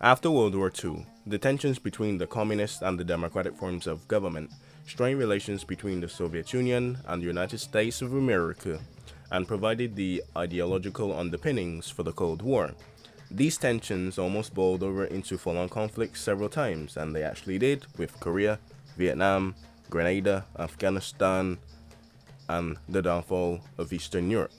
After World War II, the tensions between the communist and the democratic forms of government strained relations between the Soviet Union and the United States of America and provided the ideological underpinnings for the Cold War. These tensions almost boiled over into full-on conflict several times, and they actually did with Korea, Vietnam, Grenada, Afghanistan, and the downfall of Eastern Europe,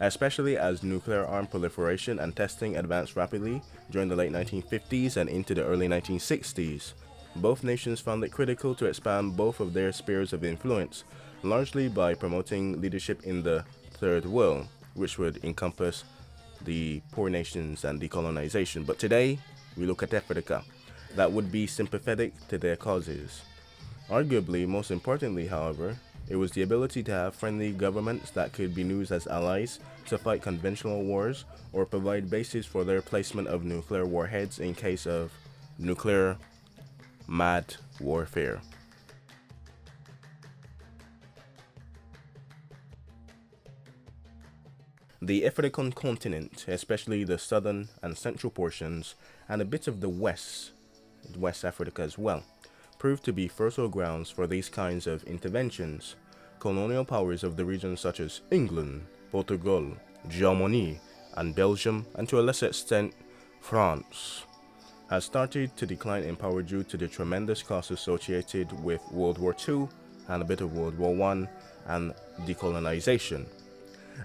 especially as nuclear arm proliferation and testing advanced rapidly during the late 1950s and into the early 1960s. Both nations found it critical to expand both of their spheres of influence, largely by promoting leadership in the Third World, which would encompass the poor nations and decolonization. But today, we look at Africa, that would be sympathetic to their causes. Arguably, most importantly, however, it was the ability to have friendly governments that could be used as allies to fight conventional wars or provide bases for their placement of nuclear warheads in case of nuclear mad warfare. The African continent, especially the southern and central portions, and a bit of the West Africa as well, proved to be fertile grounds for these kinds of interventions. Colonial powers of the region such as England, Portugal, Germany, and Belgium, and to a lesser extent, France, has started to decline in power due to the tremendous costs associated with World War II and a bit of World War I and decolonization.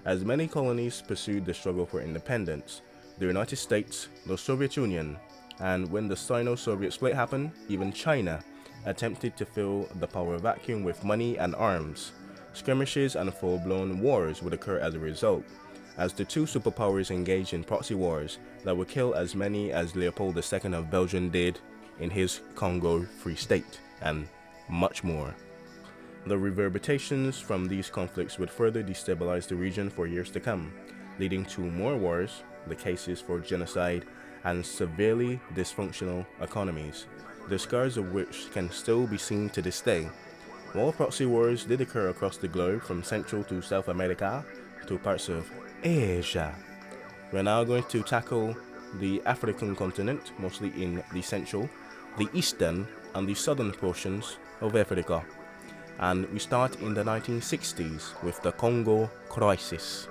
As many colonies pursued the struggle for independence, the United States, the Soviet Union, and when the Sino-Soviet split happened, even China attempted to fill the power vacuum with money and arms. Skirmishes and full-blown wars would occur as a result, as the two superpowers engaged in proxy wars that would kill as many as Leopold II of Belgium did in his Congo Free State, and much more. The reverberations from these conflicts would further destabilize the region for years to come, leading to more wars, the cases for genocide, and severely dysfunctional economies, the scars of which can still be seen to this day. While proxy wars did occur across the globe from Central to South America to parts of Asia, we're now going to tackle the African continent, mostly in the central, the eastern, and the southern portions of Africa. And we start in the 1960s with the Congo crisis.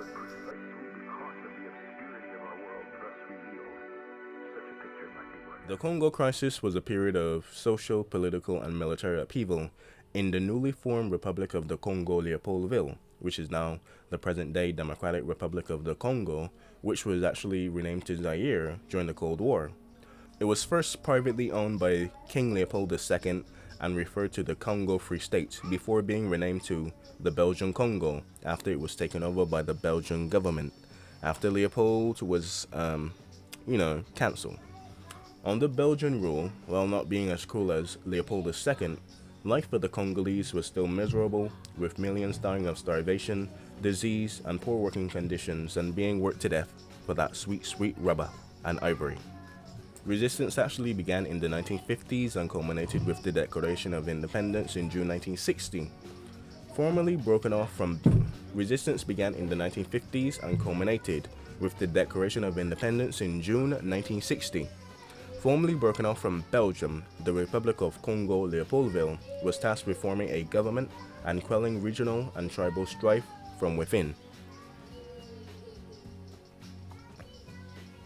The Congo crisis was a period of social, political, and military upheaval in the newly formed Republic of the Congo Leopoldville, which is now the present-day Democratic Republic of the Congo, which was actually renamed to Zaire during the Cold War. It was first privately owned by King Leopold II and referred to the Congo Free State before being renamed to the Belgian Congo after it was taken over by the Belgian government after Leopold was, cancelled. Under Belgian rule, while not being as cruel as Leopold II, life for the Congolese was still miserable, with millions dying of starvation, disease, and poor working conditions and being worked to death for that sweet, sweet rubber and ivory. Resistance actually began in the 1950s and culminated with the Declaration of Independence in June 1960. Resistance began in the 1950s and culminated with the Declaration of Independence in June 1960. Formerly broken off from Belgium, the Republic of Congo Leopoldville was tasked with forming a government and quelling regional and tribal strife from within.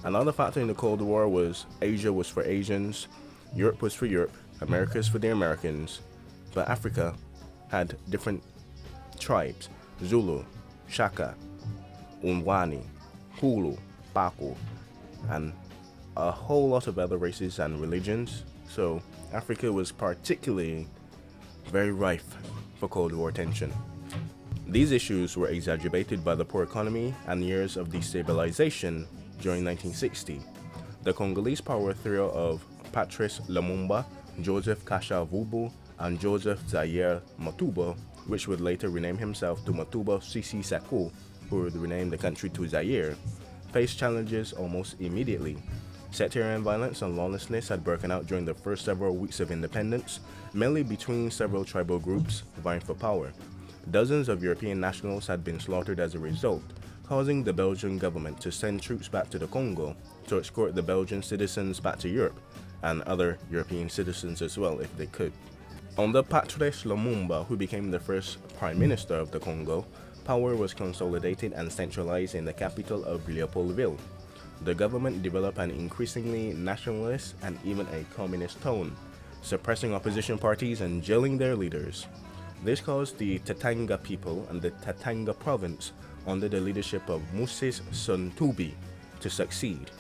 Another factor in the Cold War was Asia was for Asians, Europe was for Europe, Americas for the Americans, but Africa had different tribes: Zulu, Shaka, Unwani, Hulu, Bako, and a whole lot of other races and religions. So Africa was particularly very rife for Cold War tension. These issues were exacerbated by the poor economy and years of destabilization during 1960. The Congolese power trio of Patrice Lumumba, Joseph Kashavubu, and Joseph Zaire Matuba, which would later rename himself to Matuba Sisi Seko, who would rename the country to Zaire, faced challenges almost immediately. Sectarian violence and lawlessness had broken out during the first several weeks of independence, mainly between several tribal groups vying for power. Dozens of European nationals had been slaughtered as a result, causing the Belgian government to send troops back to the Congo to escort the Belgian citizens back to Europe, and other European citizens as well if they could. Under Patrice Lumumba, who became the first Prime Minister of the Congo, power was consolidated and centralized in the capital of Leopoldville. The government developed an increasingly nationalist and even a communist tone, suppressing opposition parties and jailing their leaders. This caused the Tatanga people and the Tatanga province under the leadership of Moses Suntubi to succeed.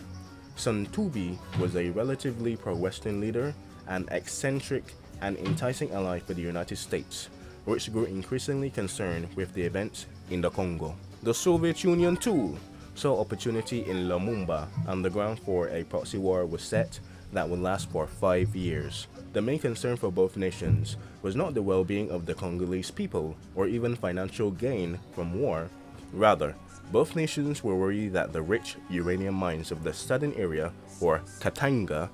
Suntubi was a relatively pro-Western leader, an eccentric and enticing ally for the United States, which grew increasingly concerned with the events in the Congo. The Soviet Union too saw opportunity in Lumumba, and the ground for a proxy war was set that would last for 5 years. The main concern for both nations was not the well-being of the Congolese people or even financial gain from war. Rather, both nations were worried that the rich uranium mines of the southern area, or Katanga,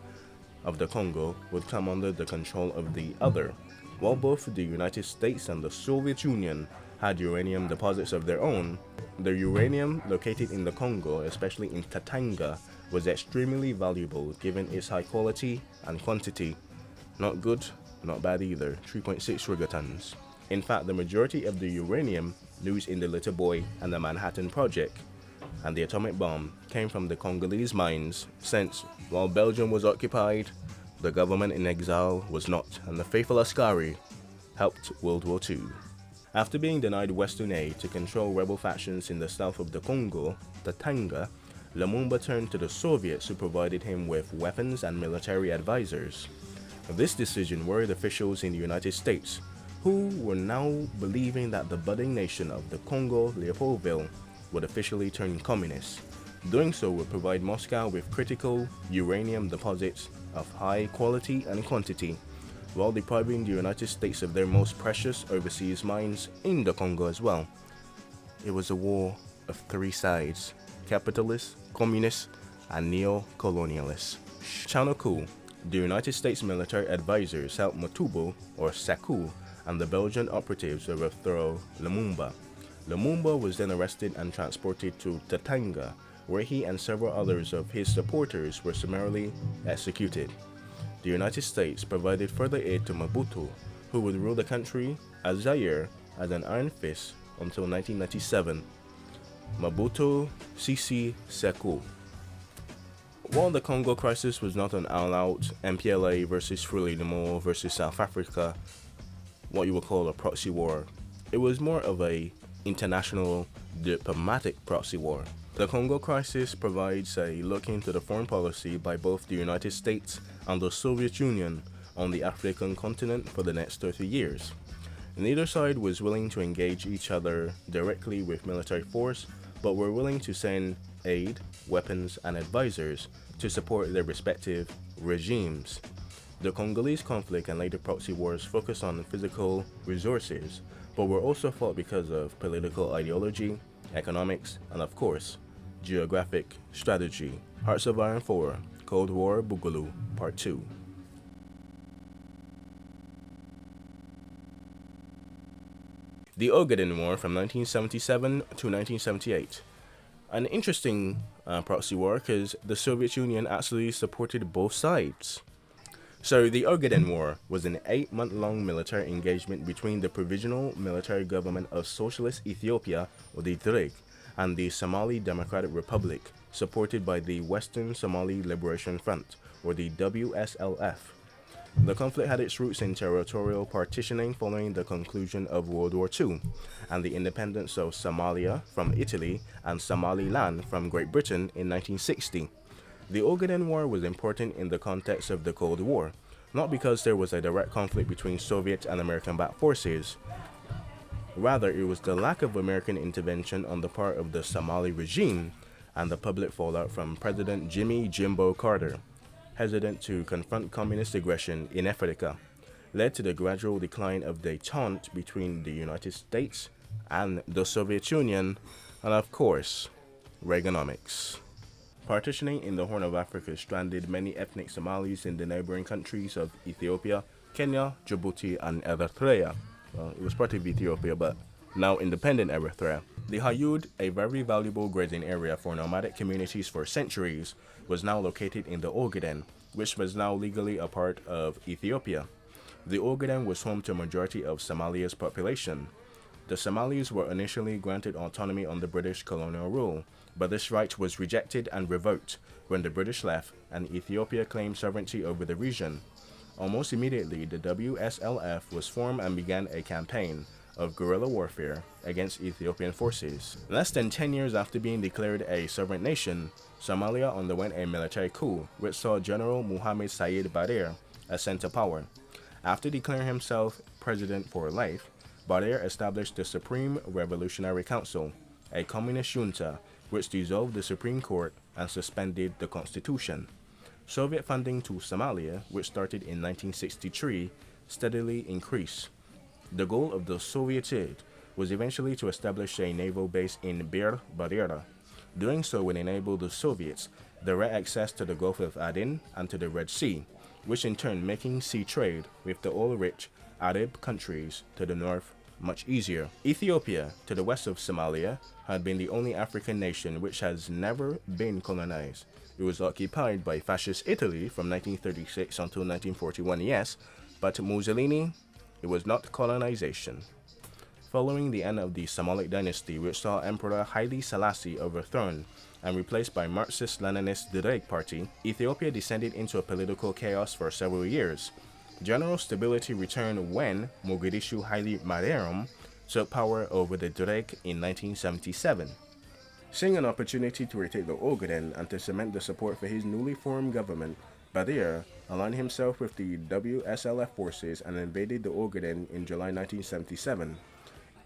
of the Congo would come under the control of the other. While both the United States and the Soviet Union had uranium deposits of their own, the uranium located in the Congo, especially in Katanga, was extremely valuable given its high quality and quantity. Not good, not bad either, 3.6 gigatons. In fact, the majority of the uranium used in the Little Boy and the Manhattan Project and the atomic bomb came from the Congolese mines, since, while Belgium was occupied, the government in exile was not, and the faithful Askari helped World War II. After being denied Western aid to control rebel factions in the south of the Congo, Tatanga, Lumumba turned to the Soviets, who provided him with weapons and military advisors. This decision worried officials in the United States, who were now believing that the budding nation of the Congo, Leopoldville, would officially turn communist. Doing so would provide Moscow with critical uranium deposits of high quality and quantity, while depriving the United States of their most precious overseas mines in the Congo as well. It was a war of three sides: capitalists, communists, and neo-colonialists. Chanoku, the United States military advisors, helped Mobutu, or Saku, and the Belgian operatives overthrow Lumumba. Lumumba was then arrested and transported to Tatanga, where he and several others of his supporters were summarily executed. The United States provided further aid to Mobutu, who would rule the country as Zaire as an iron fist until 1997. Mobutu Sese Seko. While the Congo crisis was not an all-out MPLA versus Frelimo versus South Africa, what you would call a proxy war, it was more of a international diplomatic proxy war. The Congo crisis provides a look into the foreign policy by both the United States and the Soviet Union on the African continent for the next 30 years. Neither side was willing to engage each other directly with military force, but were willing to send aid, weapons, and advisors to support their respective regimes. The Congolese conflict and later proxy wars focused on physical resources, but were also fought because of political ideology, economics, and of course, geographic strategy. Hearts of Iron 4, Cold War Boogaloo, Part 2. The Ogaden War from 1977 to 1978. An interesting proxy war because the Soviet Union actually supported both sides. So the Ogaden War was an 8-month-long military engagement between the Provisional Military Government of Socialist Ethiopia, or the Tigray, and the Somali Democratic Republic, supported by the Western Somali Liberation Front, or the WSLF. The conflict had its roots in territorial partitioning following the conclusion of World War II, and the independence of Somalia from Italy and Somaliland from Great Britain in 1960. The Ogaden War was important in the context of the Cold War, not because there was a direct conflict between Soviet and American-backed forces. Rather, it was the lack of American intervention on the part of the Somali regime and the public fallout from President Jimmy Jimbo Carter, hesitant to confront communist aggression in Afrika, led to the gradual decline of détente between the United States and the Soviet Union, and of course, Reaganomics. Partitioning in the Horn of Africa stranded many ethnic Somalis in the neighboring countries of Ethiopia, Kenya, Djibouti, and Eritrea. Well, it was part of Ethiopia, but now independent Eritrea. The Hayud, a very valuable grazing area for nomadic communities for centuries, was now located in the Ogaden, which was now legally a part of Ethiopia. The Ogaden was home to a majority of Somalia's population. The Somalis were initially granted autonomy under British colonial rule, but this right was rejected and revoked when the British left and Ethiopia claimed sovereignty over the region. Almost immediately, the WSLF was formed and began a campaign of guerrilla warfare against Ethiopian forces. Less than 10 years after being declared a sovereign nation, Somalia underwent a military coup which saw General Mohammed Said Badr ascend to power. After declaring himself president for life, Badr established the Supreme Revolutionary Council, a communist junta which dissolved the Supreme Court and suspended the constitution. Soviet funding to Somalia, which started in 1963, steadily increased. The goal of the Soviet aid was eventually to establish a naval base in Bir Badira. Doing so would enable the Soviets direct access to the Gulf of Aden and to the Red Sea, which in turn making sea trade with the oil-rich Arab countries to the north much easier. Ethiopia, to the west of Somalia, had been the only African nation which has never been colonized. It was occupied by fascist Italy from 1936 until 1941, yes, but Mussolini, it was not colonization. Following the end of the Somalic dynasty, which saw Emperor Haile Selassie overthrown and replaced by Marxist-Leninist Dereg Party, Ethiopia descended into a political chaos for several years. General stability returned when Mogadishu Haile Mariam took power over the Dereg in 1977. Seeing an opportunity to retake the Ogaden and to cement the support for his newly formed government, Badr aligned himself with the WSLF forces and invaded the Ogaden in July 1977.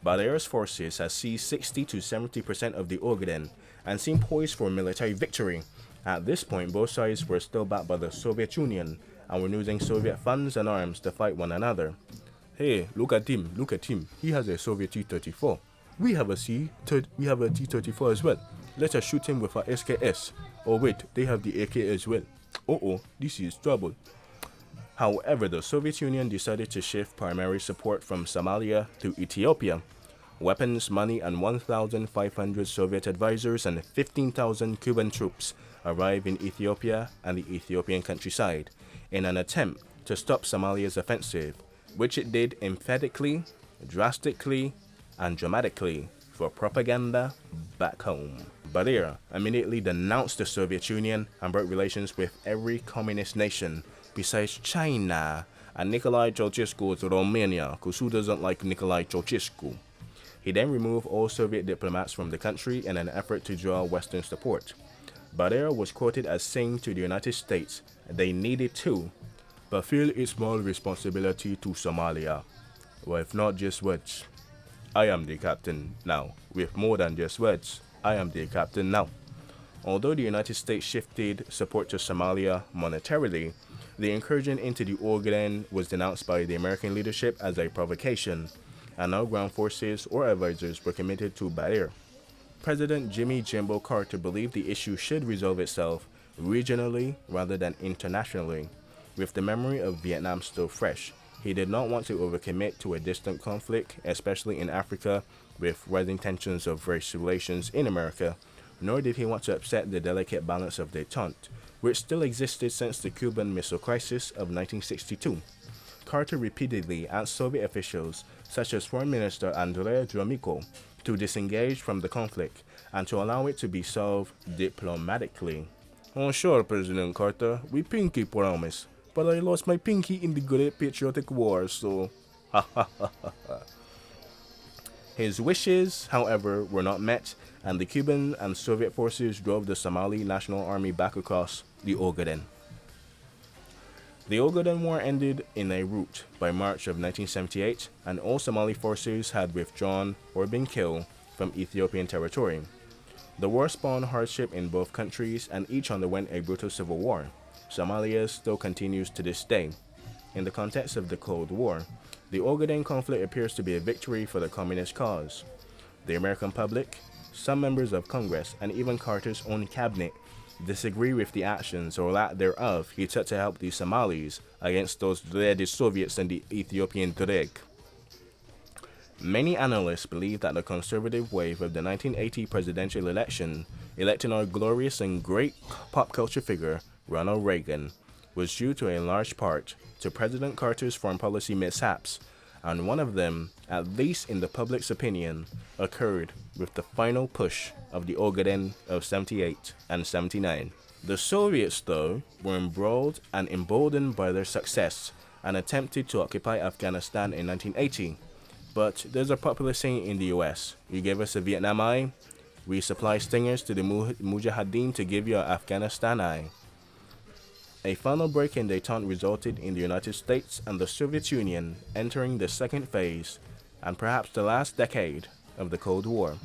Badr's forces had seized 60 to 70% of the Ogaden and seemed poised for military victory. At this point, both sides were still backed by the Soviet Union and were using Soviet funds and arms to fight one another. Hey, look at him, he has a Soviet T-34. We have a T-34 as well. Let us shoot him with our SKS. Oh wait, they have the AK as well. Oh, this is trouble. However, the Soviet Union decided to shift primary support from Somalia to Ethiopia. Weapons, money, and 1,500 Soviet advisors and 15,000 Cuban troops arrived in Ethiopia and the Ethiopian countryside in an attempt to stop Somalia's offensive, which it did emphatically, drastically, and dramatically for propaganda back home. Badr immediately denounced the Soviet Union and broke relations with every communist nation besides China and Nicolae Ceausescu's Romania, because who doesn't like Nicolae Ceausescu? He then removed all Soviet diplomats from the country in an effort to draw Western support. Badr was quoted as saying to the United States they needed to fulfill its moral responsibility to Somalia, with not just words. I am the captain now. With more than just words, I am the captain now. Although the United States shifted support to Somalia monetarily, the incursion into the Ogaden was denounced by the American leadership as a provocation, and no ground forces or advisors were committed to Badr. President Jimmy Jimbo Carter believed the issue should resolve itself regionally rather than internationally. With the memory of Vietnam still fresh, he did not want to overcommit to a distant conflict, especially in Africa, with rising tensions of race relations in America, nor did he want to upset the delicate balance of détente, which still existed since the Cuban Missile Crisis of 1962. Carter repeatedly asked Soviet officials, such as Foreign Minister Andrei Gromyko, to disengage from the conflict and to allow it to be solved diplomatically. Oh sure, President Carter, we pinky promise, but I lost my pinky in the Great Patriotic War, so ha ha ha ha ha. His wishes, however, were not met, and the Cuban and Soviet forces drove the Somali National Army back across the Ogaden. The Ogaden War ended in a rout by March of 1978, and all Somali forces had withdrawn or been killed from Ethiopian territory. The war spawned hardship in both countries, and each underwent a brutal civil war. Somalia still continues to this day. In the context of the Cold War, the Ogaden conflict appears to be a victory for the communist cause. The American public, some members of Congress, and even Carter's own cabinet disagree with the actions or lack thereof he took to help the Somalis against those dreaded Soviets and the Ethiopian Dereg. Many analysts believe that the conservative wave of the 1980 presidential election, electing our glorious and great pop culture figure, Ronald Reagan, was due to a large part to President Carter's foreign policy mishaps, and one of them, at least in the public's opinion, occurred with the final push of the Ogaden of 78 and 79. The Soviets, though, were embroiled and emboldened by their success and attempted to occupy Afghanistan in 1980. But there's a popular saying in the US, you gave us a Vietnam eye, we supply stingers to the Mujahideen to give you an Afghanistan eye. A final break in détente resulted in the United States and the Soviet Union entering the second phase, and perhaps the last decade, of the Cold War.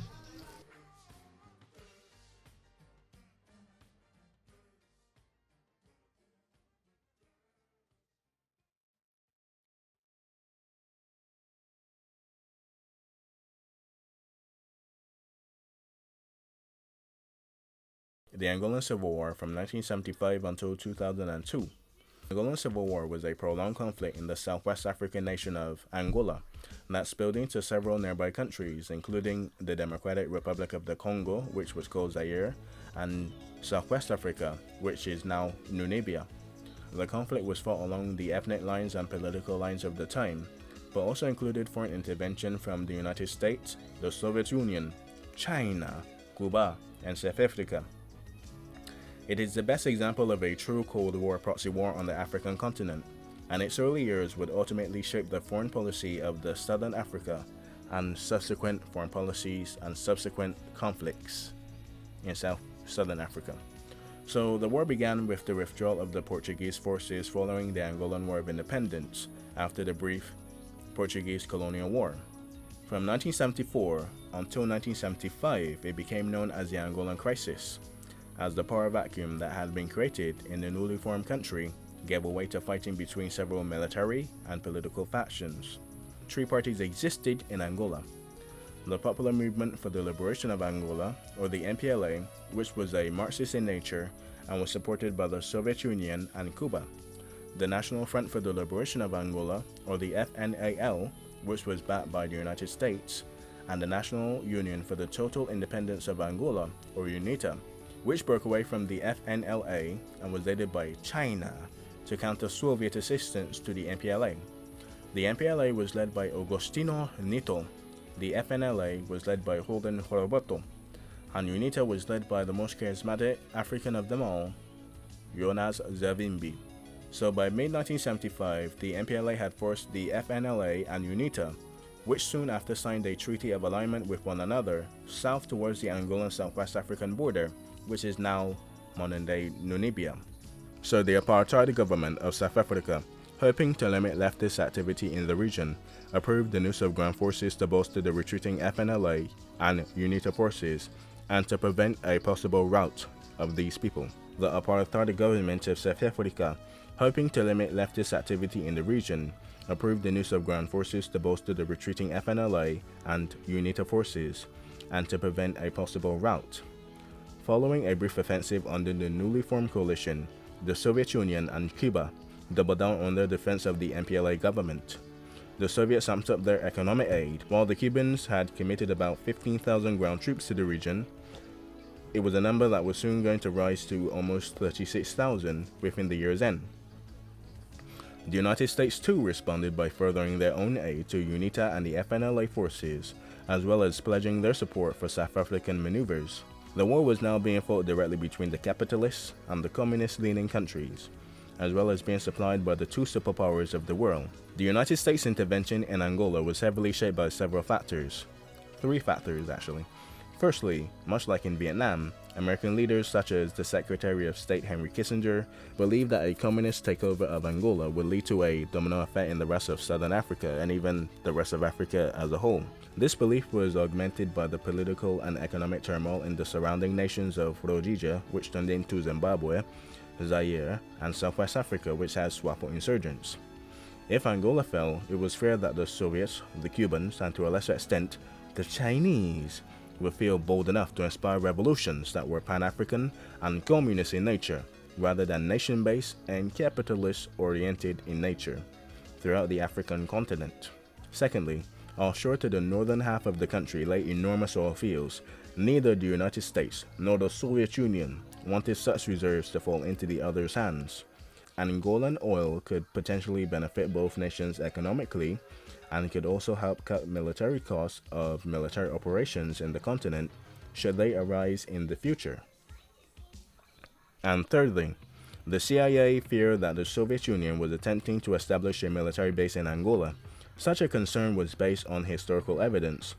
The Angolan Civil War from 1975 until 2002. The Angolan Civil War was a prolonged conflict in the southwest African nation of Angola that spilled into several nearby countries, including the Democratic Republic of the Congo, which was called Zaire, and Southwest Africa, which is now Namibia. The conflict was fought along the ethnic lines and political lines of the time, but also included foreign intervention from the United States, the Soviet Union, China, Cuba, and South Africa. It is the best example of a true Cold War proxy war on the African continent, and its early years would ultimately shape the foreign policy of the Southern Africa and subsequent foreign policies and subsequent conflicts in Southern Africa. So the war began with the withdrawal of the Portuguese forces following the Angolan War of Independence after the brief Portuguese Colonial War. From 1974 until 1975, it became known as the Angolan Crisis, as the power vacuum that had been created in the newly formed country gave way to fighting between several military and political factions. Three parties existed in Angola: the Popular Movement for the Liberation of Angola, or the MPLA, which was a Marxist in nature and was supported by the Soviet Union and Cuba; the National Front for the Liberation of Angola, or the FNAL, which was backed by the United States; and the National Union for the Total Independence of Angola, or UNITA, which broke away from the FNLA and was led by China to counter Soviet assistance to the MPLA. The MPLA was led by Agostinho Neto, the FNLA was led by Holden Roberto, and UNITA was led by the most charismatic African of them all, Jonas Savimbi. So by mid-1975, the MPLA had forced the FNLA and UNITA, which soon after signed a treaty of alignment with one another, south towards the Angolan Southwest African border, which is now modern-day Namibia. So the apartheid government of South Africa, hoping to limit leftist activity in the region, approved the use of ground forces to bolster the retreating FNLA and UNITA forces, and to prevent a possible rout of these people. The apartheid government of South Africa, hoping to limit leftist activity in the region, approved the use of ground forces to bolster the retreating FNLA and UNITA forces, and to prevent a possible rout. Following a brief offensive under the newly formed coalition, the Soviet Union and Cuba doubled down on their defense of the MPLA government. The Soviets amped up their economic aid, while the Cubans had committed about 15,000 ground troops to the region. It was a number that was soon going to rise to almost 36,000 within the year's end. The United States too responded by furthering their own aid to UNITA and the FNLA forces, as well as pledging their support for South African maneuvers. The war was now being fought directly between the capitalists and the communist-leaning countries, as well as being supplied by the two superpowers of the world. The United States intervention in Angola was heavily shaped by several factors. Three factors, actually. Firstly, much like in Vietnam, American leaders such as the Secretary of State Henry Kissinger believed that a communist takeover of Angola would lead to a domino effect in the rest of Southern Africa and even the rest of Africa as a whole. This belief was augmented by the political and economic turmoil in the surrounding nations of RHODESIA, which turned into Zimbabwe, Zaire, and Southwest Africa, which has SWAPO insurgents. If Angola fell, it was feared that the Soviets, the Cubans, and to a lesser extent, the Chinese, would feel bold enough to inspire revolutions that were Pan-African and communist in nature, rather than nation-based and capitalist-oriented in nature, throughout the African continent. Secondly, Offshore to the northern half of the country lay enormous oil fields. Neither the United States nor the Soviet Union wanted such reserves to fall into the other's hands. Angolan oil could potentially benefit both nations economically and could also help cut military costs of military operations in the continent should they arise in the future. And thirdly, the CIA feared that the Soviet Union was attempting to establish a military base in Angola. Such a concern was based on historical evidence.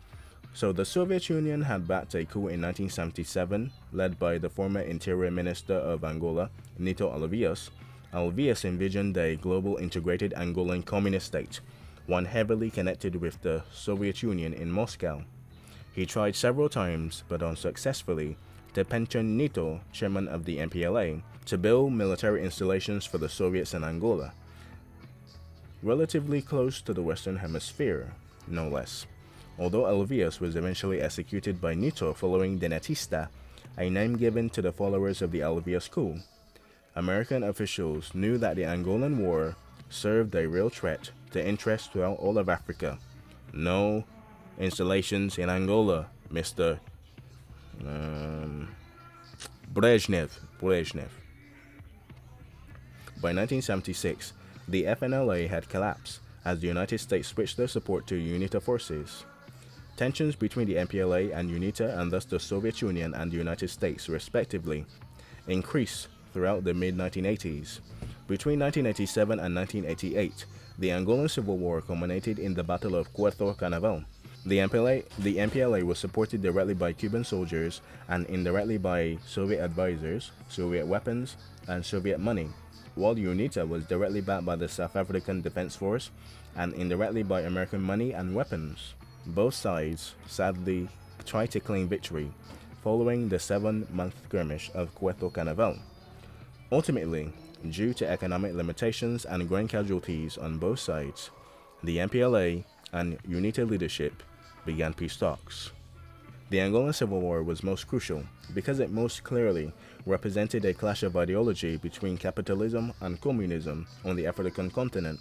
So the Soviet Union had backed a coup in 1977, led by the former Interior Minister of Angola, Nito Alves. Alves envisioned a global integrated Angolan communist state, one heavily connected with the Soviet Union in Moscow. He tried several times, but unsuccessfully, to pension Nito, chairman of the MPLA, to build military installations for the Soviets in Angola, relatively close to the Western Hemisphere, no less. Although Alves was eventually executed by Nito following Denatista, a name given to the followers of the Alves coup, American officials knew that the Angolan War served a real threat to interests throughout all of Africa. No installations in Angola, Mr. Brezhnev. By 1976, the FNLA had collapsed as the United States switched their support to UNITA forces. Tensions between the MPLA and UNITA, and thus the Soviet Union and the United States respectively, increased throughout the mid-1980s. Between 1987 and 1988, the Angolan Civil War culminated in the Battle of Puerto Canaveral. The MPLA was supported directly by Cuban soldiers and indirectly by Soviet advisors, Soviet weapons, and Soviet money, while UNITA was directly backed by the South African Defense Force and indirectly by American money and weapons. Both sides, sadly, tried to claim victory following the 7-month skirmish of Puerto Canaveral. Ultimately, due to economic limitations and growing casualties on both sides, the MPLA and UNITA leadership began peace talks. The Angolan Civil War was most crucial because it most clearly represented a clash of ideology between capitalism and communism on the African continent.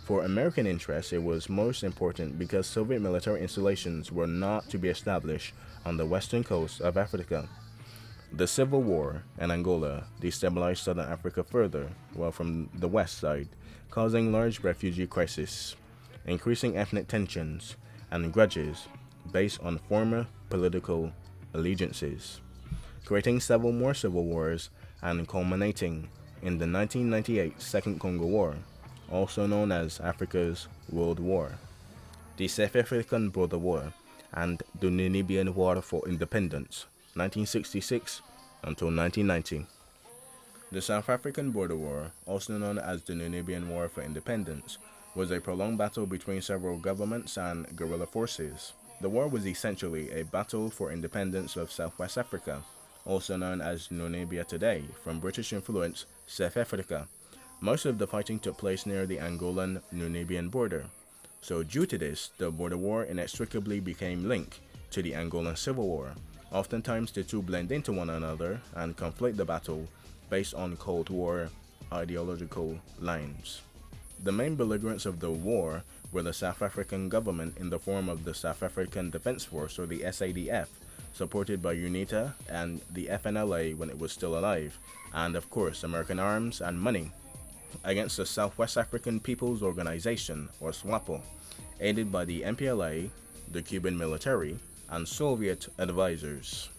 For American interests, it was most important because Soviet military installations were not to be established on the western coast of Africa. The Civil War in Angola destabilized southern Africa further, while from the west side, causing large refugee crises, increasing ethnic tensions, and grudges based on former political allegiances, creating several more civil wars and culminating in the 1998 Second Congo War, also known as Africa's World War, the South African Border War, and the Namibian War for Independence, 1966 until 1990. The South African Border War, also known as the Namibian War for Independence, was a prolonged battle between several governments and guerrilla forces. The war was essentially a battle for independence of Southwest Africa, also known as Namibia today, from British-influenced South Africa. Most of the fighting took place near the Angolan-Namibian border. So due to this, the border war inextricably became linked to the Angolan Civil War. Oftentimes the two blend into one another and conflict the battle based on Cold War ideological lines. The main belligerents of the war were the South African government in the form of the South African Defense Force, or the SADF, supported by UNITA and the FNLA when it was still alive, and of course American arms and money, against the Southwest African People's Organization, or SWAPO, aided by the MPLA, the Cuban military, and Soviet advisors.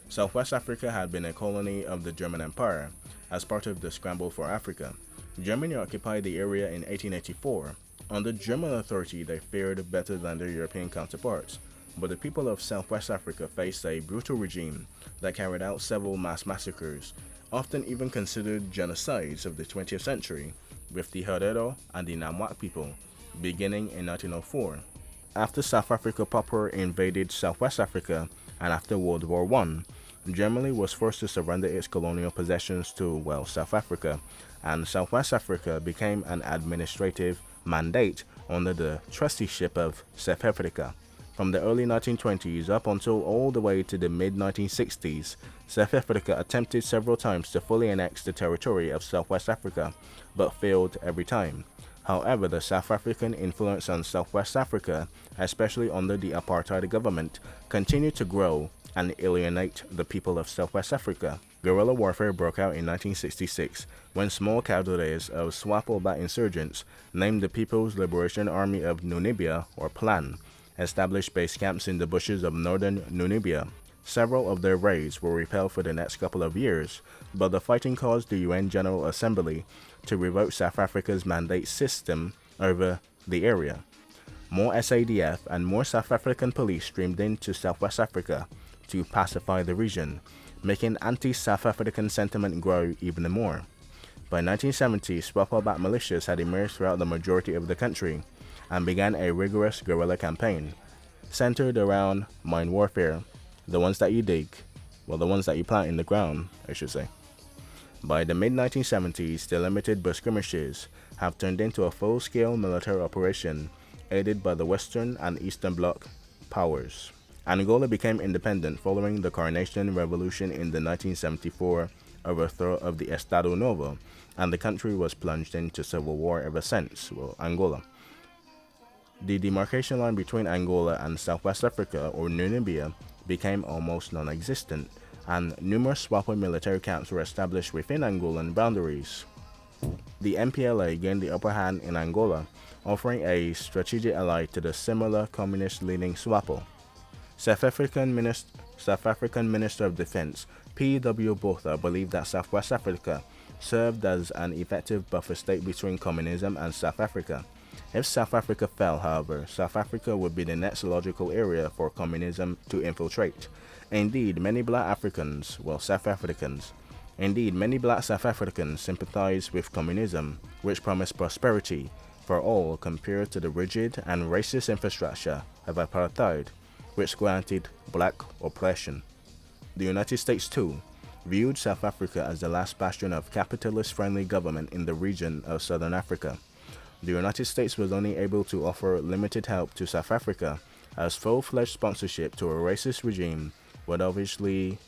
Southwest Africa had been a colony of the German Empire as part of the scramble for Africa. Germany occupied the area in 1884. Under German authority, they fared better than their European counterparts, but the people of Southwest Africa faced a brutal regime that carried out several mass massacres, often even considered genocides of the 20th century, with the Herero and the Namwak people, beginning in 1904. After South Africa proper invaded Southwest Africa, and after World War I, Germany was forced to surrender its colonial possessions to, South Africa, and Southwest Africa became an administrative mandate under the trusteeship of South Africa. From the early 1920s up until all the way to the mid-1960s, South Africa attempted several times to fully annex the territory of Southwest Africa, but failed every time. However, the South African influence on Southwest Africa, especially under the apartheid government, continued to grow and alienate the people of Southwest Africa. Guerrilla warfare broke out in 1966 when small cadres of SWAPO-backed insurgents, named the People's Liberation Army of Namibia, or PLAN, established base camps in the bushes of northern Namibia. Several of their raids were repelled for the next couple of years, but the fighting caused the UN General Assembly to revoke South Africa's mandate system over the area. More SADF and more South African police streamed into Southwest Africa to pacify the region, making anti-South African sentiment grow even more. By 1970, SWAPO-backed militias had emerged throughout the majority of the country and began a rigorous guerrilla campaign centered around mine warfare, the ones that you dig, well, the ones that you plant in the ground, I should say. By the mid-1970s, the limited bush skirmishes have turned into a full-scale military operation aided by the Western and Eastern Bloc powers. Angola became independent following the Coronation Revolution in the 1974 overthrow of the Estado Novo, and the country was plunged into civil war ever since, Angola. The demarcation line between Angola and Southwest Africa, or Namibia, became almost non-existent, and numerous SWAPO military camps were established within Angolan boundaries. The MPLA gained the upper hand in Angola, offering a strategic ally to the similar communist-leaning SWAPO. South African Minister of Defense P.W. Botha believed that Southwest Africa served as an effective buffer state between communism and South Africa. If South Africa fell, however, South Africa would be the next logical area for communism to infiltrate. Indeed, many black South Africans sympathized with communism, which promised prosperity for all compared to the rigid and racist infrastructure of apartheid, which granted black oppression. The United States, too, viewed South Africa as the last bastion of capitalist-friendly government in the region of Southern Africa. The United States was only able to offer limited help to South Africa, as full-fledged sponsorship to a racist regime would obviously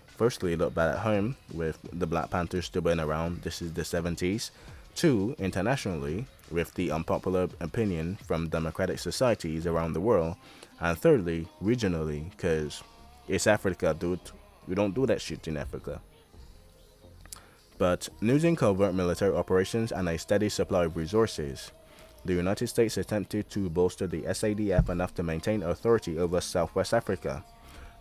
firstly look bad at home, with the Black Panthers still being around, this is the 70s, two, internationally, with the unpopular opinion from democratic societies around the world, and thirdly, regionally, because it's Africa, dude. We don't do that shit in Africa. But using covert military operations and a steady supply of resources, the United States attempted to bolster the SADF enough to maintain authority over Southwest Africa.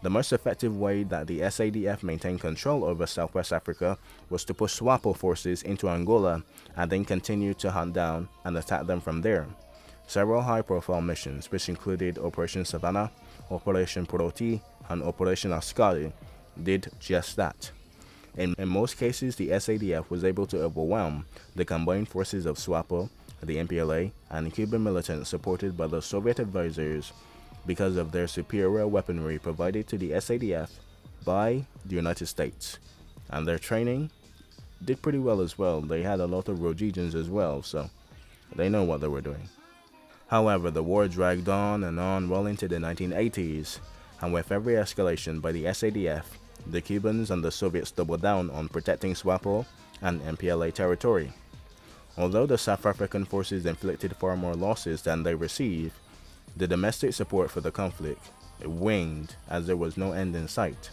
The most effective way that the SADF maintained control over Southwest Africa was to push SWAPO forces into Angola and then continue to hunt down and attack them from there. Several high-profile missions, which included Operation Savannah, Operation Proti, and Operation Askari, did just that. In most cases, the SADF was able to overwhelm the combined forces of SWAPO, the MPLA, and Cuban militants supported by the Soviet advisors because of their superior weaponry provided to the SADF by the United States. And their training did pretty well as well. They had a lot of Rhodesians as well, so they know what they were doing. However, the war dragged on and on well into the 1980s, and with every escalation by the SADF, the Cubans and the Soviets doubled down on protecting SWAPO and MPLA territory. Although the South African forces inflicted far more losses than they received, the domestic support for the conflict waned as there was no end in sight.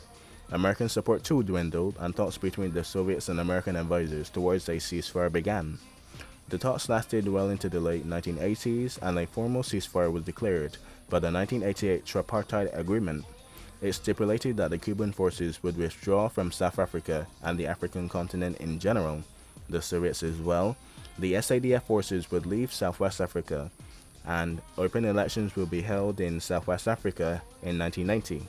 American support too dwindled, and talks between the Soviets and American advisors towards a ceasefire began. The talks lasted well into the late 1980s, and a formal ceasefire was declared by the 1988 Tripartite Agreement. It stipulated that the Cuban forces would withdraw from South Africa and the African continent in general, the Soviets as well. The SADF forces would leave Southwest Africa, and open elections will be held in Southwest Africa in 1990.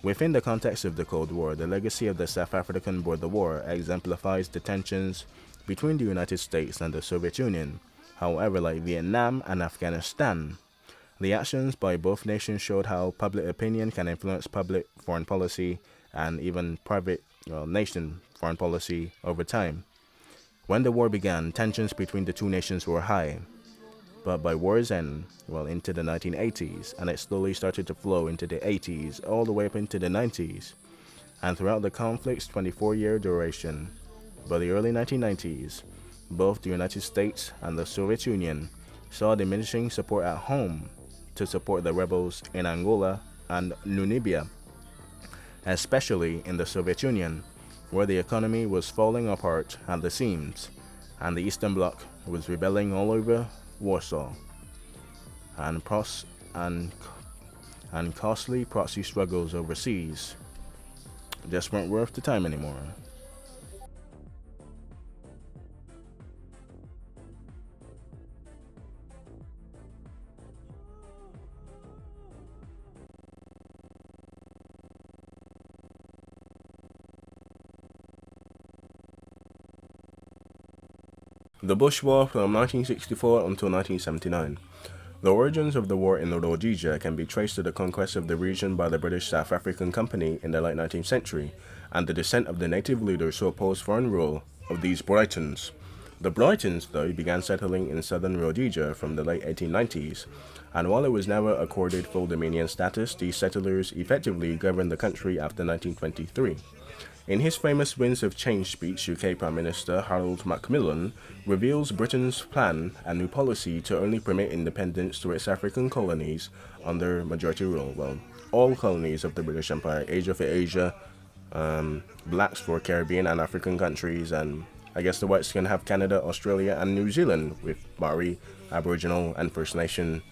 Within the context of the Cold War, the legacy of the South African border war exemplifies the tensions between the United States and the Soviet Union. However, like Vietnam and Afghanistan, the actions by both nations showed how public opinion can influence public foreign policy and even private nation foreign policy over time. When the war began, tensions between the two nations were high. But by war's end, into the 1980s, and it slowly started to flow into the 80s, all the way up into the 90s. And throughout the conflict's 24-year duration, by the early 1990s, both the United States and the Soviet Union saw diminishing support at home to support the rebels in Angola and Namibia, especially in the Soviet Union, where the economy was falling apart at the seams, and the Eastern Bloc was rebelling all over Warsaw, and costly proxy struggles overseas just weren't worth the time anymore. The Bush War from 1964 until 1979. The origins of the war in Rhodesia can be traced to the conquest of the region by the British South African Company in the late 19th century, and the descent of the native leaders who opposed foreign rule of these Britons. The Britons, though, began settling in southern Rhodesia from the late 1890s, and while it was never accorded full dominion status, these settlers effectively governed the country after 1923. In his famous Winds of Change speech, UK Prime Minister Harold Macmillan reveals Britain's plan and new policy to only permit independence to its African colonies under majority rule. Well, all colonies of the British Empire, Asia for Asia, blacks for Caribbean and African countries, and I guess the whites can have Canada, Australia, and New Zealand with Maori, Aboriginal, and First Nation.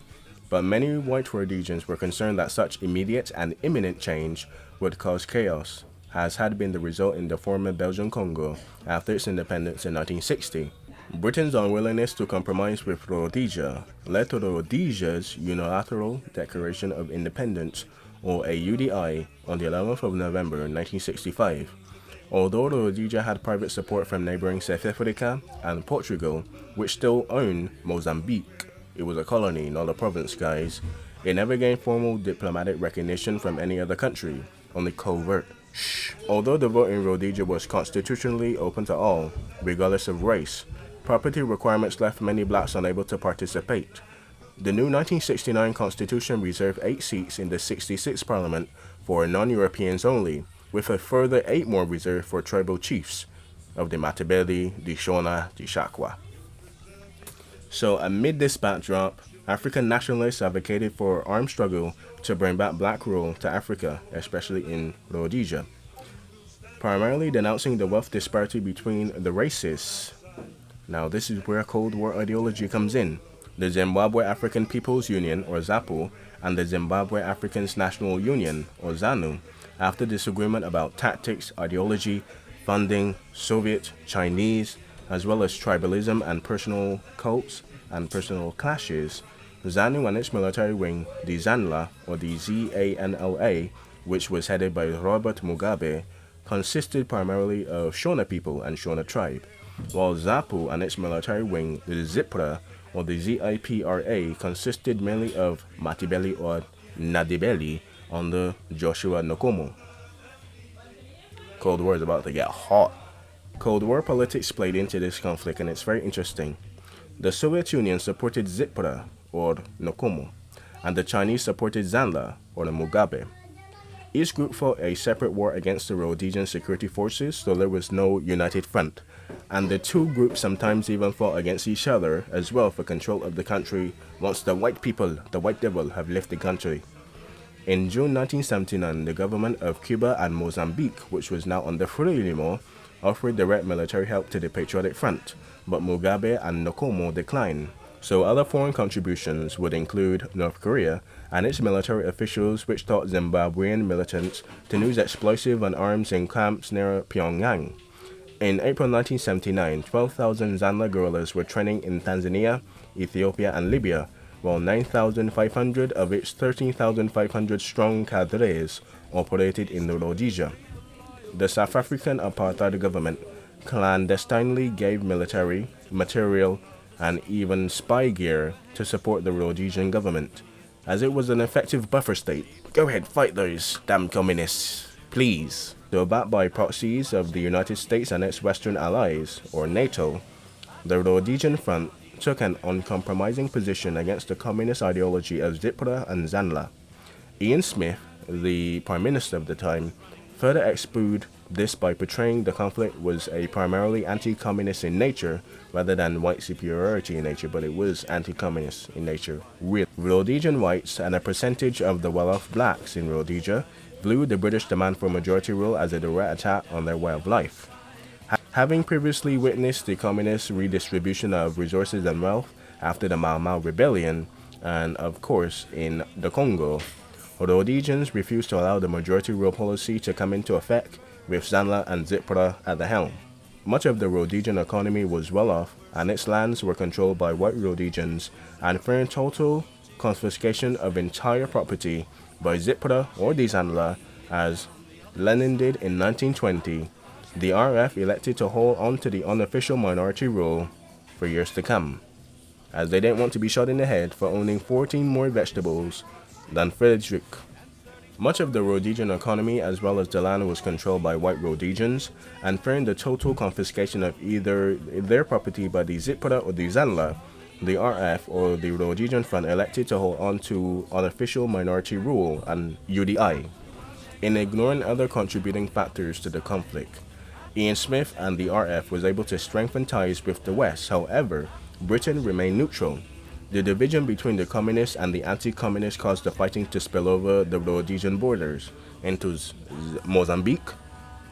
But many white Rhodesians were concerned that such immediate and imminent change would cause chaos, as had been the result in the former Belgian Congo after its independence in 1960. Britain's unwillingness to compromise with Rhodesia led to Rhodesia's Unilateral Declaration of Independence, or a UDI, on the 11th of November 1965. Although Rhodesia had private support from neighboring South Africa and Portugal, which still owned Mozambique, it was a colony, not a province, guys. It never gained formal diplomatic recognition from any other country, only covert. Although the vote in Rhodesia was constitutionally open to all, regardless of race, property requirements left many blacks unable to participate. The new 1969 constitution reserved 8 seats in the 66th parliament for non-Europeans only, with a further 8 more reserved for tribal chiefs of the Matabele, the Shona, the Shakwa. So amid this backdrop, African nationalists advocated for armed struggle to bring back black rule to Africa, especially in Rhodesia, primarily denouncing the wealth disparity between the races. Now this is where Cold War ideology comes in. The Zimbabwe African People's Union, or ZAPU, and the Zimbabwe Africans National Union, or ZANU, after disagreement about tactics, ideology, funding, Soviet, Chinese, as well as tribalism and personal cults and personal clashes, ZANU and its military wing, the ZANLA, or the ZANLA, which was headed by Robert Mugabe, consisted primarily of Shona people and Shona tribe, while ZAPU and its military wing, the ZIPRA, or the ZIPRA, consisted mainly of Matabele or Ndebele under Joshua Nkomo. Cold War is about to get hot. Cold War politics played into this conflict, and it's very interesting. The Soviet Union supported ZIPRA, or Nkomo, and the Chinese supported ZANLA, or the Mugabe. Each group fought a separate war against the Rhodesian security forces, so there was no united front, and the two groups sometimes even fought against each other as well for control of the country once the white people, the white devil, have left the country. In June 1979, the government of Cuba and Mozambique, which was now under Frelimo, offered direct military help to the Patriotic Front, but Mugabe and Nkomo declined. So other foreign contributions would include North Korea and its military officials, which taught Zimbabwean militants to use explosive and arms in camps near Pyongyang. In April 1979, 12,000 ZANLA guerrillas were training in Tanzania, Ethiopia, and Libya, while 9,500 of its 13,500 strong cadres operated in Rhodesia. The South African apartheid government clandestinely gave military, material, and even spy gear to support the Rhodesian government, as it was an effective buffer state. Go ahead, fight those damn communists, please. So backed by proxies of the United States and its Western allies, or NATO, the Rhodesian Front took an uncompromising position against the communist ideology of ZIPRA and ZANLA. Ian Smith, the Prime Minister of the time, further This by portraying the conflict was a primarily anti-communist in nature rather than white superiority in nature, but it was anti-communist in nature, really. Rhodesian whites and a percentage of the well-off blacks in Rhodesia viewed the British demand for majority rule as a direct attack on their way of life. Having previously witnessed the communist redistribution of resources and wealth after the Mau Mau Rebellion, and of course in the Congo, Rhodesians refused to allow the majority rule policy to come into effect, with Zanla and Zipra at the helm. Much of the Rhodesian economy was well off, and its lands were controlled by white Rhodesians, and fearing total confiscation of entire property by Zipra or the Zanla, as Lenin did in 1920, the RF elected to hold on to the unofficial minority rule for years to come, as they didn't want to be shot in the head for owning 14 more vegetables than Frederick. Much of the Rhodesian economy as well as the land was controlled by white Rhodesians, and fearing the total confiscation of either their property by the Zipra or the Zanla, the RF or the Rhodesian Front elected to hold on to unofficial minority rule and UDI, in ignoring other contributing factors to the conflict. Ian Smith and the RF was able to strengthen ties with the West. However, Britain remained neutral. The division between the communists and the anti-communists caused the fighting to spill over the Rhodesian borders into Mozambique,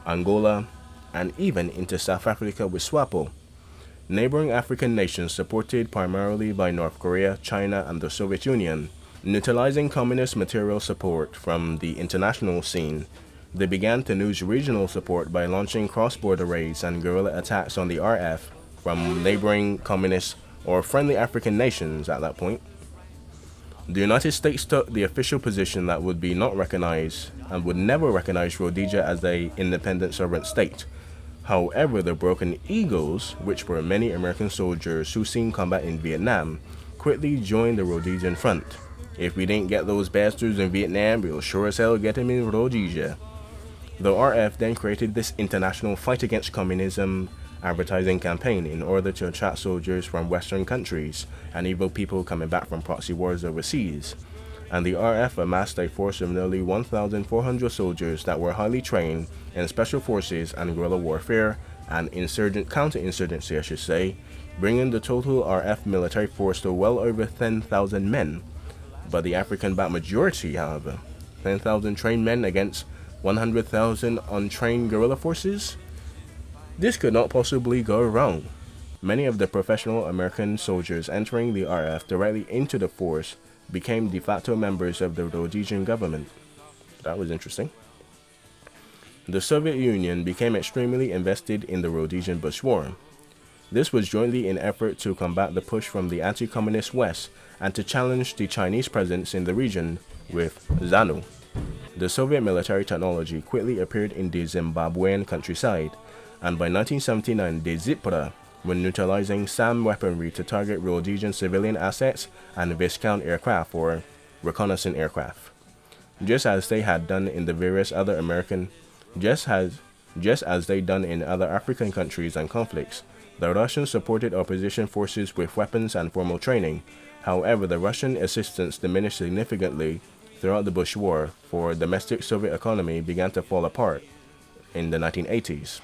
Angola, and even into South Africa with SWAPO. Neighboring African nations, supported primarily by North Korea, China, and the Soviet Union, neutralizing communist material support from the international scene, they began to lose regional support by launching cross-border raids and guerrilla attacks on the RF from neighboring communist or friendly African nations at that point. The United States took the official position that would be not recognized and would never recognize Rhodesia as an independent sovereign state. However, the Broken Eagles, which were many American soldiers who seen combat in Vietnam, quickly joined the Rhodesian Front. If we didn't get those bastards in Vietnam, we'll sure as hell get them in Rhodesia. The RF then created this international fight against communism advertising campaign in order to attract soldiers from Western countries and evil people coming back from proxy wars overseas. And the RF amassed a force of nearly 1,400 soldiers that were highly trained in special forces and guerrilla warfare and counterinsurgency, I should say, bringing the total RF military force to well over 10,000 men. But the African-backed majority, however, 10,000 trained men against 100,000 untrained guerrilla forces? This could not possibly go wrong. Many of the professional American soldiers entering the RF directly into the force became de facto members of the Rhodesian government. That was interesting. The Soviet Union became extremely invested in the Rhodesian Bush War. This was jointly in effort to combat the push from the anti-communist West and to challenge the Chinese presence in the region with ZANU. The Soviet military technology quickly appeared in the Zimbabwean countryside, and by 1979 the Zipra were neutralizing SAM weaponry to target Rhodesian civilian assets and Viscount aircraft or reconnaissance aircraft. Just as they had done in the various other just as they done in other African countries and conflicts, the Russians supported opposition forces with weapons and formal training. However, the Russian assistance diminished significantly throughout the Bush War, for domestic Soviet economy began to fall apart in the 1980s.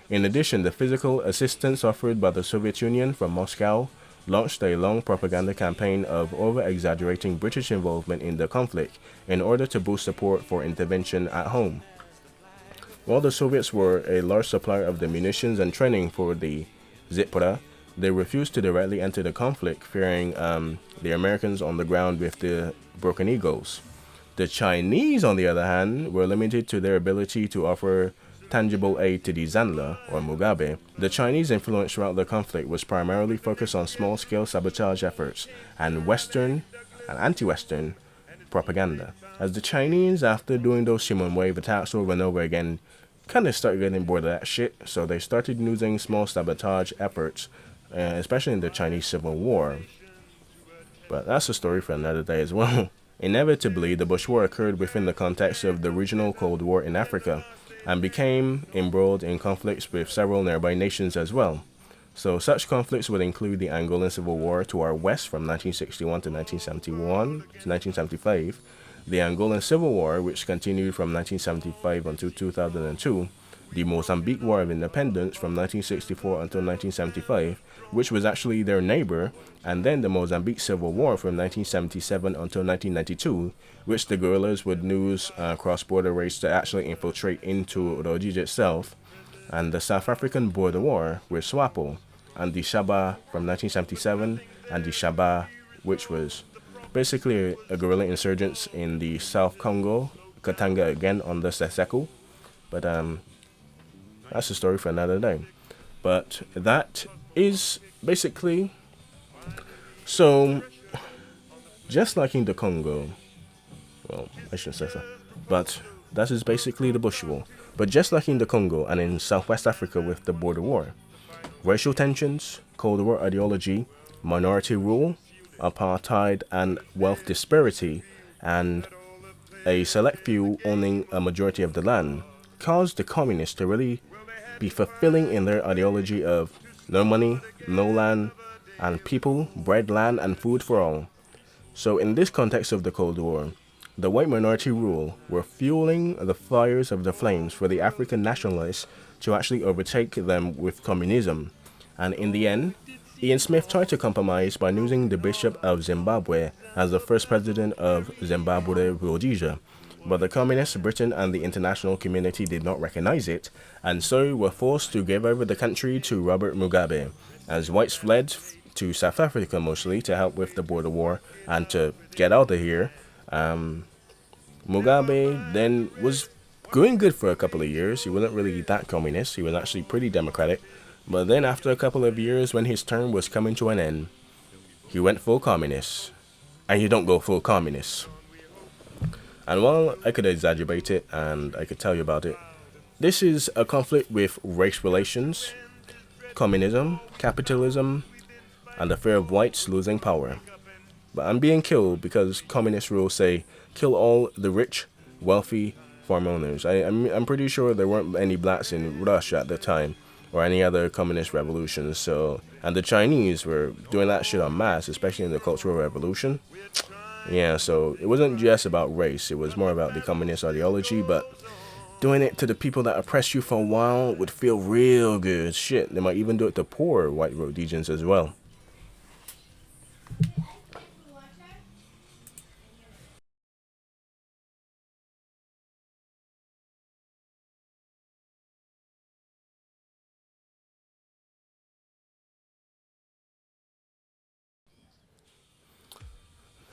In addition, the physical assistance offered by the Soviet Union from Moscow launched a long propaganda campaign of over-exaggerating British involvement in the conflict in order to boost support for intervention at home. While the Soviets were a large supplier of the munitions and training for the Zipra, they refused to directly enter the conflict, fearing the Americans on the ground with the Broken Eagles. The Chinese, on the other hand, were limited to their ability to offer tangible aid to the Zanla, or Mugabe. The Chinese influence throughout the conflict was primarily focused on small-scale sabotage efforts and Western and anti-Western propaganda. As the Chinese, after doing those human wave attacks over and over again, kind of started getting bored of that shit, so they started using small sabotage efforts, especially in the Chinese Civil War. But that's a story for another day as well. Inevitably, the Bush War occurred within the context of the regional Cold War in Africa, and became embroiled in conflicts with several nearby nations as well. So such conflicts would include the Angolan Civil War to our west from 1961 to 1975, the Angolan Civil War, which continued from 1975 until 2002, the Mozambique War of Independence from 1964 until 1975, which was actually their neighbor, and then the Mozambique Civil War from 1977 until 1992, which the guerrillas would use cross-border raids to actually infiltrate into Rhodesia itself, and the South African Border War with SWAPO, and the Shaba from 1977, and the Shaba, which was basically a guerrilla insurgents in the South Congo, Katanga again on the Seseko. But that's a story for another day. But that is basically, so just like in the Congo, well, I shouldn't say so, but that is basically the Bush War. But just like in the Congo and in Southwest Africa with the border war, racial tensions, Cold War ideology, minority rule, apartheid and wealth disparity, and a select few owning a majority of the land caused the communists to really be fulfilling in their ideology of no money, no land, and people, bread, land, and food for all. So in this context of the Cold War, the white minority rule were fueling the fires of the flames for the African nationalists to actually overtake them with communism. And in the end, Ian Smith tried to compromise by using the Bishop of Zimbabwe as the first president of Zimbabwe, Rhodesia. But the communists, Britain, and the international community did not recognize it, and so were forced to give over the country to Robert Mugabe, as whites fled to South Africa mostly to help with the border war and to get out of here. Mugabe then was going good for a couple of years. He wasn't really that communist. He was actually pretty democratic. But then after a couple of years, when his term was coming to an end, he went full communist. And you don't go full communist. And while I could exaggerate it and I could tell you about it, this is a conflict with race relations, communism, capitalism, and the fear of whites losing power. But I'm being killed because communist rules say kill all the rich, wealthy farm owners. I'm pretty sure there weren't any blacks in Russia at the time or any other communist revolutions. So, and the Chinese were doing that shit en masse, especially in the Cultural Revolution. Yeah, so it wasn't just about race, it was more about the communist ideology, but doing it to the people that oppress you for a while would feel real good. Shit, they might even do it to poor white Rhodesians as well.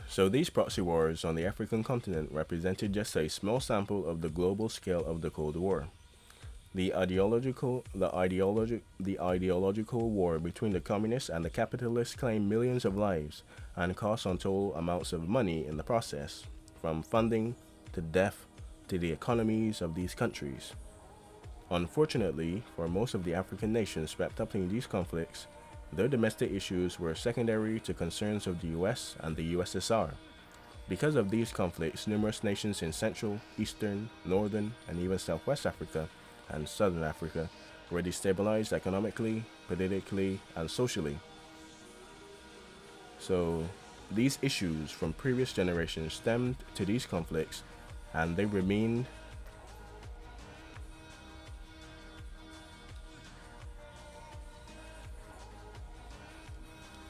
So these proxy wars on the African continent represented just a small sample of the global scale of the Cold War. The ideological war between the communists and the capitalists claimed millions of lives and cost untold amounts of money in the process, from funding to death to the economies of these countries. Unfortunately, for most of the African nations swept up in these conflicts, their domestic issues were secondary to concerns of the US and the USSR. Because of these conflicts, numerous nations in Central, Eastern, Northern, and even Southwest Africa and Southern Africa were destabilized economically, politically, and socially. So, these issues from previous generations stemmed to these conflicts, and they remained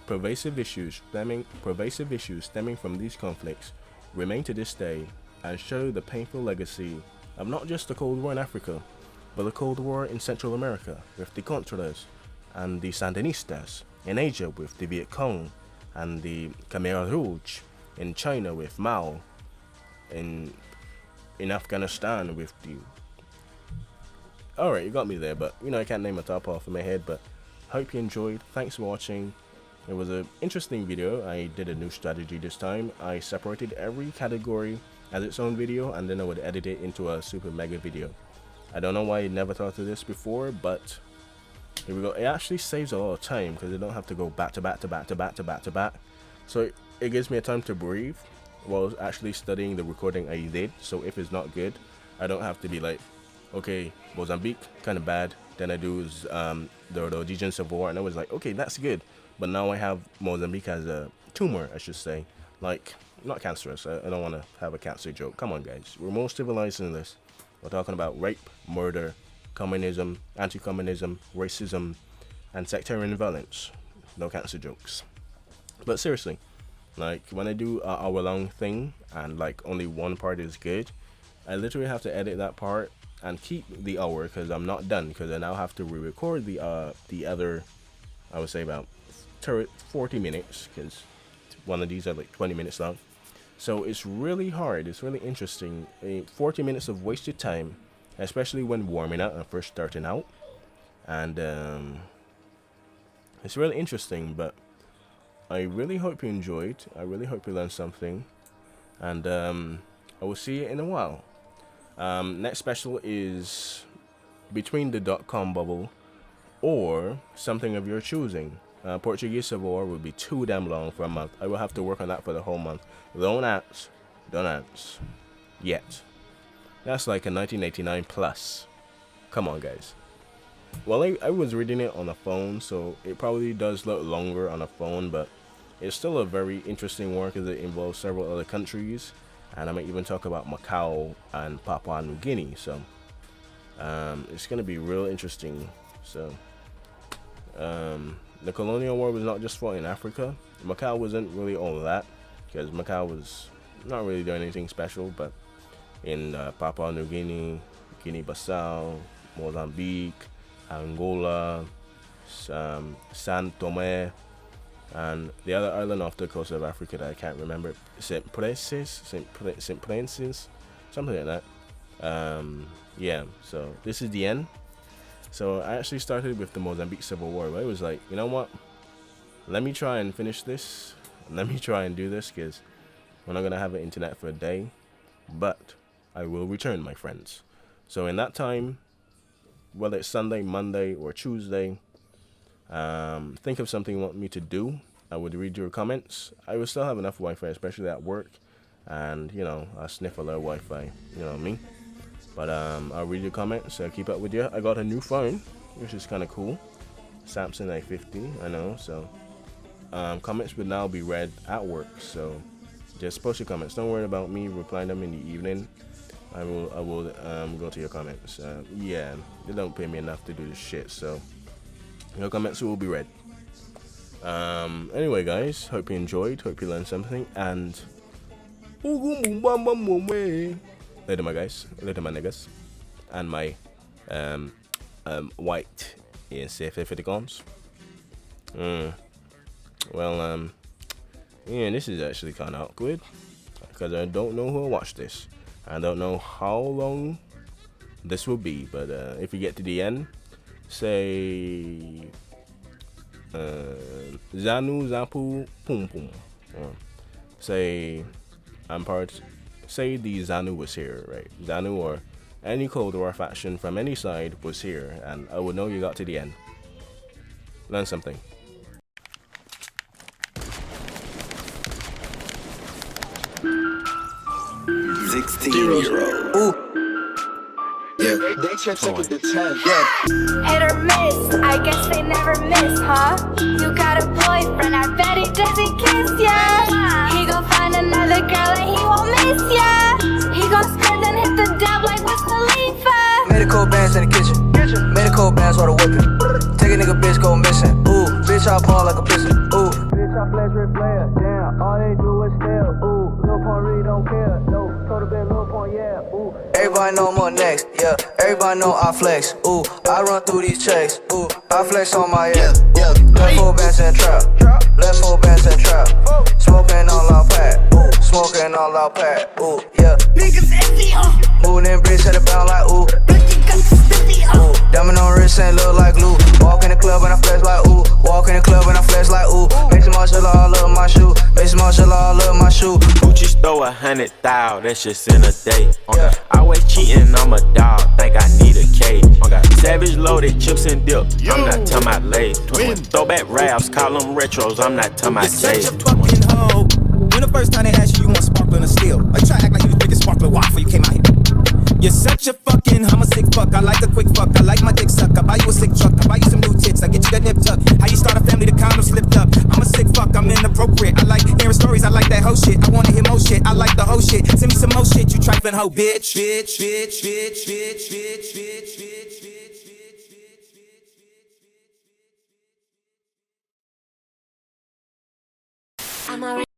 pervasive issues stemming from these conflicts remain to this day and show the painful legacy of not just the Cold War in Africa, but the Cold War in Central America with the Contras and the Sandinistas, in Asia with the Viet Cong and the Khmer Rouge, in China with Mao, in Afghanistan with the... Alright, you got me there, but I can't name a top off in my head, but hope you enjoyed. Thanks for watching. It was an interesting video. I did a new strategy this time. I separated every category as its own video, and then I would edit it into a super mega video. I don't know why I never thought of this before, but here we go. It actually saves a lot of time because I don't have to go back to back to back to back to back to back. So it gives me a time to breathe while actually studying the recording I did. So if it's not good, I don't have to be like, okay, Mozambique, kind of bad. Then I do the Rhodesian Civil War, and I was like, okay, that's good. But now I have Mozambique as a tumor, I should say. Like, not cancerous. I don't want to have a cancer joke. Come on, guys. We're more civilized than this. We're talking about rape, murder, communism, anti-communism, racism, and sectarian violence. No cancer jokes. But seriously, like when I do an hour-long thing and like only one part is good, I literally have to edit that part and keep the hour because I'm not done, because I now have to re-record the other, I would say about 40 minutes, because one of these are like 20 minutes long. So it's really hard, it's really interesting. 40 minutes of wasted time, especially when warming up and first starting out. And it's really interesting, but I really hope you enjoyed. I really hope you learned something. And I will see you in a while. Next special is between the .com bubble or something of your choosing. Portuguese Civil War would be too damn long for a month. I will have to work on that for the whole month. Don't ask yet. That's like a 1989 plus. Come on, guys. Well, I was reading it on a phone, so it probably does look longer on a phone, but it's still a very interesting war because it involves several other countries, and I might even talk about Macau and Papua New Guinea. So it's gonna be real interesting. So the colonial war was not just fought in Africa. Macau wasn't really all that, because Macau was not really doing anything special, but in Papua New Guinea, Guinea-Bissau, Mozambique, Angola, San Tome, and the other island off the coast of Africa that I can't remember, Saint Francis, something like that. Yeah, so this is the end. So I actually started with the Mozambique Civil War, but it was like, you know what? Let me try and finish this. Let me try and do this, because we're not going to have an internet for a day. But I will return, my friends. So in that time, whether it's Sunday, Monday, or Tuesday, think of something you want me to do. I would read your comments. I will still have enough Wi-Fi, especially at work. And, you know, I sniff a little Wi-Fi. You know what I mean? But I'll read your comments. I'll keep up with you. I got a new phone, which is kind of cool. Samsung A50, I know. So comments will now be read at work. So just post your comments. Don't worry about me replying them in the evening. I will go to your comments. Yeah, they don't pay me enough to do this shit. So your comments will be read. Anyway, guys, hope you enjoyed. Hope you learned something. And later, my guys, later, my niggas, and my white CF50 well, yeah, this is actually kind of awkward because I don't know who will watch this. I don't know how long this will be, but if you get to the end, say Zanu Zapu Pum Pum, or say say the Zanu was here, right? Zanu or any Cold War faction from any side was here, and I would know you got to the end. Learn something. 16-year-old. Ooh. Yeah. They check with the 10. Yeah. Hit or miss, I guess they never miss, huh? You got a boyfriend, I bet he doesn't kiss ya. He gon' find another girl and he won't miss ya. He gon' skirt then hit the dub like Wiz Khalifa. Medical bands in the kitchen. Medical bands while the whipping. Take a nigga bitch go missing. Ooh, bitch I ball like a piston. Ooh, bitch I flash red player. Damn, all they do is steal. Ooh, Lil Pon really don't care. No, total been Lil Pon, yeah. Ooh, everybody know more next. Yeah, everybody know I flex. Ooh, I run through these checks. Ooh, I flex on my yeah. Left foot bands and trap. Left foot bands and trap. Smoking all out pack. Ooh, smoking all out pack. Ooh, yeah. Niggas empty, Moving in bricks at the bound like ooh. Ooh, diamond on wrist and look like glue. Walk in the club and I flex like ooh. Walk in the club and I flex like ooh. Make some martial law, love my shoe. Make some martial law, love my shoe. Gucci stole 100,000, that's just in a day. Always cheating, I'm a dog, think I need a cage. Savage loaded chips and dip, I'm not talking about lays. Throwback raps, call them retros, I'm not talking about days. Such a fucking hoe. When the first time they asked you want sparkling or steel, or you try to act like you was drinking sparkling water before you came out here. You're such a fucking, I'm a sick fuck. I like a quick fuck, I like my dick suck. I buy you a sick truck, I buy you some new tits. I get you that nip tuck. How you start a family, the condom slipped up. I'm a sick fuck, I'm inappropriate. I like hearing stories, I like that hoe shit. I wanna hear more shit, I like the whole shit. Send me some more shit, you trifling hoe bitch. Bitch, bitch, bitch, bitch, bitch, bitch, bitch, bitch. I'm already